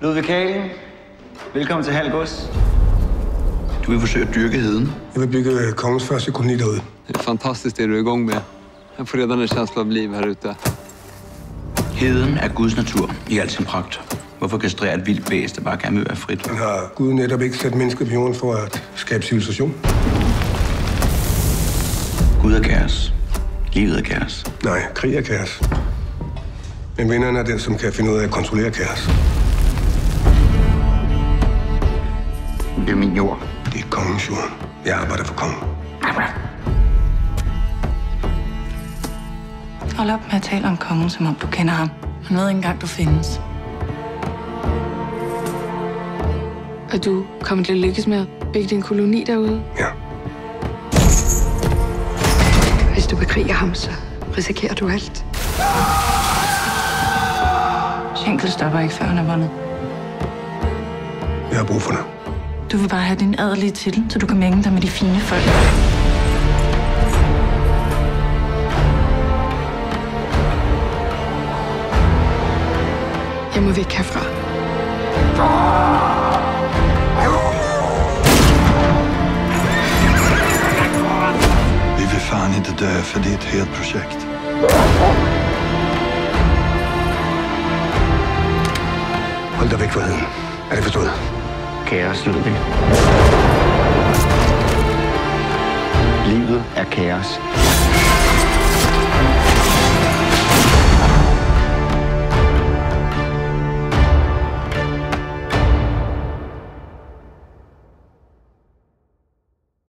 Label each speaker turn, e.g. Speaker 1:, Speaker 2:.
Speaker 1: Ludvig Kalen, velkommen til Halgås.
Speaker 2: Du vil forsøge at dyrke heden.
Speaker 3: Jeg vil bygge kongens første koloni derude.
Speaker 4: Det er fantastisk, det du er i gang med. Jeg får redan en känsla av liv her ute.
Speaker 2: Heden er Guds natur i al sin pragt. Hvorfor kastrere et vildt bæst, der bare gerne vil være frit?
Speaker 3: Men har Gud netop ikke sat mennesker på jorden for at skabe civilisation?
Speaker 2: Gud er kaos. Livet er kaos.
Speaker 3: Nej, krig er kaos. Men vinderen er den, som kan finde ud af at kontrollere kaos.
Speaker 2: Det er min jord.
Speaker 3: Det er kongens jord. Jeg arbejder for kongen.
Speaker 5: Hold op med at tale om kongen, som om du kender ham. Han ved ikke engang, du findes.
Speaker 6: Og du kommer til at lykkes med at bygge din koloni derude?
Speaker 3: Ja.
Speaker 6: Hvis du bekriger ham, så risikerer du alt.
Speaker 5: Schenkel stopper ikke, før han er vundet.
Speaker 3: Jeg har brug for dig.
Speaker 5: Du vil bare have din adelige titel, så du kan mænge dig med de fine folk.
Speaker 6: Jeg må væk herfra.
Speaker 7: Vi vill fan inte dö, för det är ett helt projekt.
Speaker 3: Hold dig væk fra heden. Er det forstået?
Speaker 1: Kaos, Ludvig.
Speaker 2: Livet er kaos.